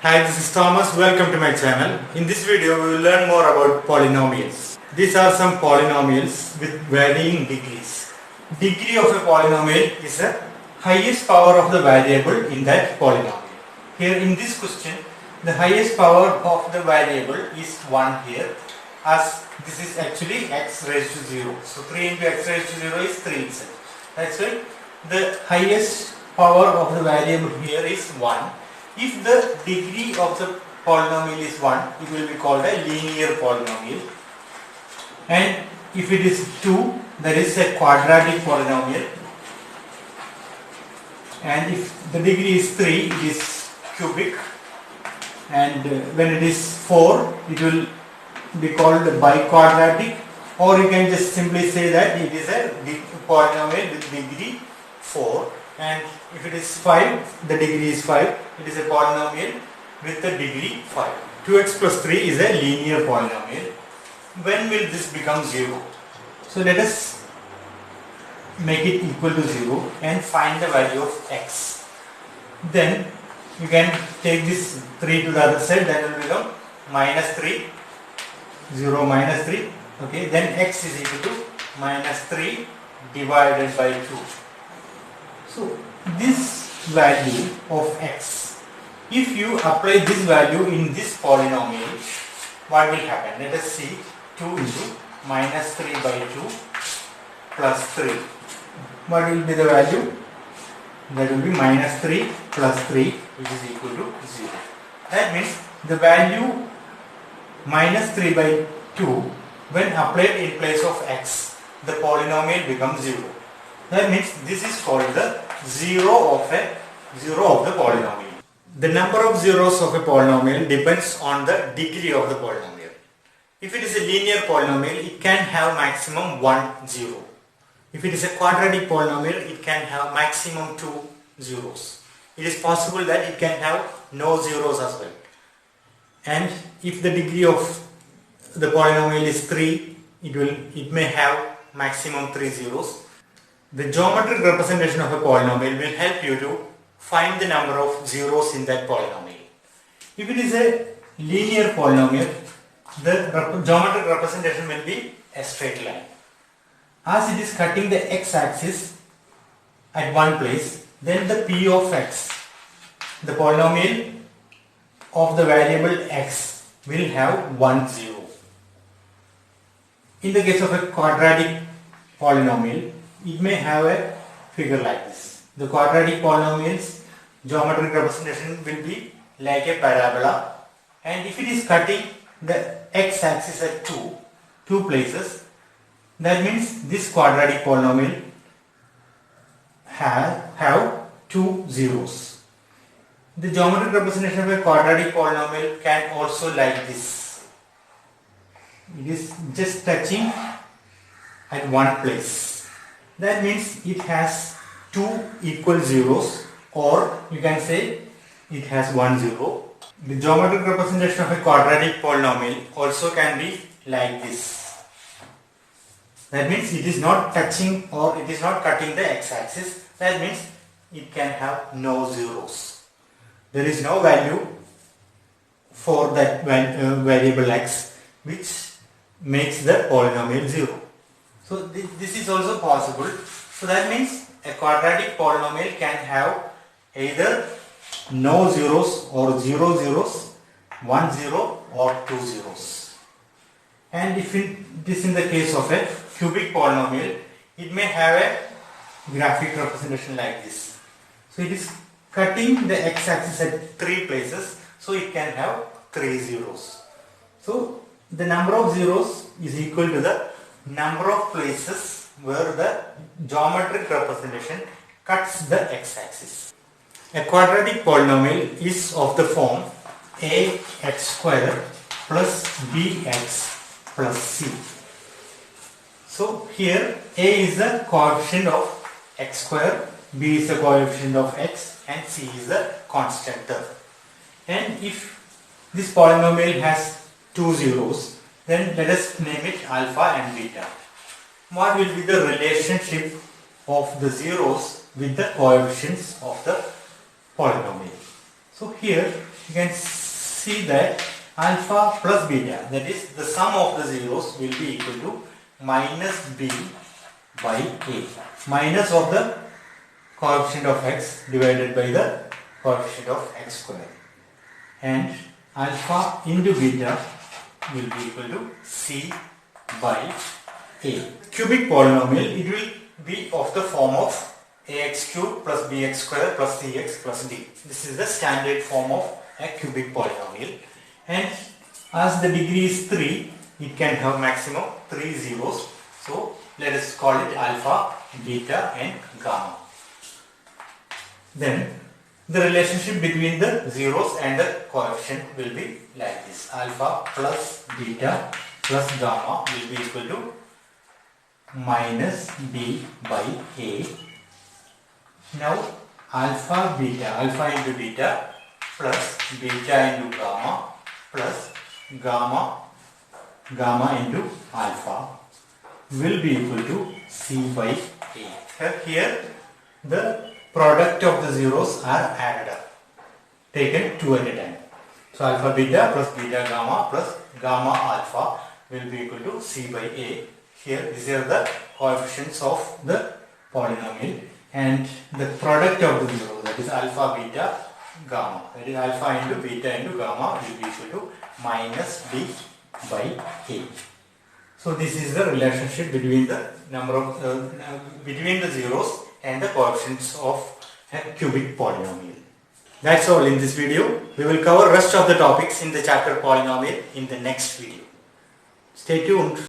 Hi, this is Thomas. Welcome to my channel. In this video, we will learn more about polynomials. These are some polynomials with varying degrees. Degree of a polynomial is the highest power of the variable in that polynomial. Here in this question, the highest power of the variable is 1 here, as this is actually x raised to 0. So 3 into x raised to 0 is 3 itself. That's why the highest power of the variable here is 1. If the degree of the polynomial is 1, it will be called a linear polynomial. And if it is 2, that is a quadratic polynomial. And if the degree is 3, it is cubic. And when it is 4, it will be called biquadratic. Or you can just simply say that it is a polynomial with degree 4. And if it is 5, the degree is 5, it is a polynomial with the degree 5. 2x plus 3 is a linear polynomial. When will this become 0? So let us make it equal to 0 and find the value of x. Then you can take this 3 to the other side, that will become minus 3, 0 minus 3. Okay, then x is equal to minus 3 divided by 2. So this value of x, if you apply this value in this polynomial, what will happen? Let us see. 2 into minus 3 by 2 plus 3. What will be the value? That will be minus 3 plus 3, which is equal to 0. That means the value minus 3 by 2, when applied in place of x, the polynomial becomes 0. That means this is called the zero of the polynomial. The number of zeros of a polynomial depends on the degree of the polynomial. If it is a linear polynomial, it can have maximum 1 zero. If it is a quadratic polynomial, it can have maximum 2 zeros. It is possible that it can have no zeros as well. And if the degree of the polynomial is 3, it may have maximum 3 zeros. The geometric representation of a polynomial will help you to find the number of zeros in that polynomial. If it is a linear polynomial, the geometric representation will be a straight line. As it is cutting the x-axis at one place, then the p of x, the polynomial of the variable x, will have 1 0. In the case of a quadratic polynomial, it may have a figure like this. The quadratic polynomial's geometric representation will be like a parabola, and if it is cutting the x-axis at two places, that means this quadratic polynomial have 2 zeros. The geometric representation of a quadratic polynomial can also like this. It is just touching at one place. That means it has 2 equal zeros, or you can say it has 1 zero. The geometric representation of a quadratic polynomial also can be like this. That means it is not touching or it is not cutting the x-axis. That means it can have no zeros. There is no value for that variable x which makes the polynomial 0. So this is also possible. So that means a quadratic polynomial can have either no zeros or 0 zeros, 1 zero or 2 zeros. And if it is in the case of a cubic polynomial, it may have a graphic representation like this. So it is cutting the x-axis at 3 places, so it can have 3 zeros. So the number of zeros is equal to the number of places where the geometric representation cuts the x-axis. A quadratic polynomial is of the form ax square plus bx plus c. So here a is the coefficient of x square, b is the coefficient of x, and c is the constant term. And if this polynomial has 2 zeros, then let us name it alpha and beta. What will be the relationship of the zeros with the coefficients of the polynomial? So here you can see that alpha plus beta, that is the sum of the zeros, will be equal to minus b by a, minus of the coefficient of x divided by the coefficient of x square, and alpha into beta will be equal to c by a. Cubic polynomial, it will be of the form of ax cube plus bx square plus cx plus d. This is the standard form of a cubic polynomial, and as the degree is 3, it can have maximum 3 zeros. So let us call it alpha, beta and gamma. Then the relationship between the zeros and the coefficient will be like this: alpha plus beta plus gamma will be equal to minus b by a. Now alpha into beta plus beta into gamma plus gamma into alpha will be equal to c by a. Here the product of the zeros are added up, taken two at a time. So alpha beta plus beta gamma plus gamma alpha will be equal to c by a. Here these are the coefficients of the polynomial, and the product of the zeros, that is alpha beta gamma, that is alpha into beta into gamma, will be equal to minus b by a. So this is the relationship between the number of between the zeros and the coefficients of a cubic polynomial. That's all in this video. We will cover rest of the topics in the chapter polynomial in the next video. Stay tuned.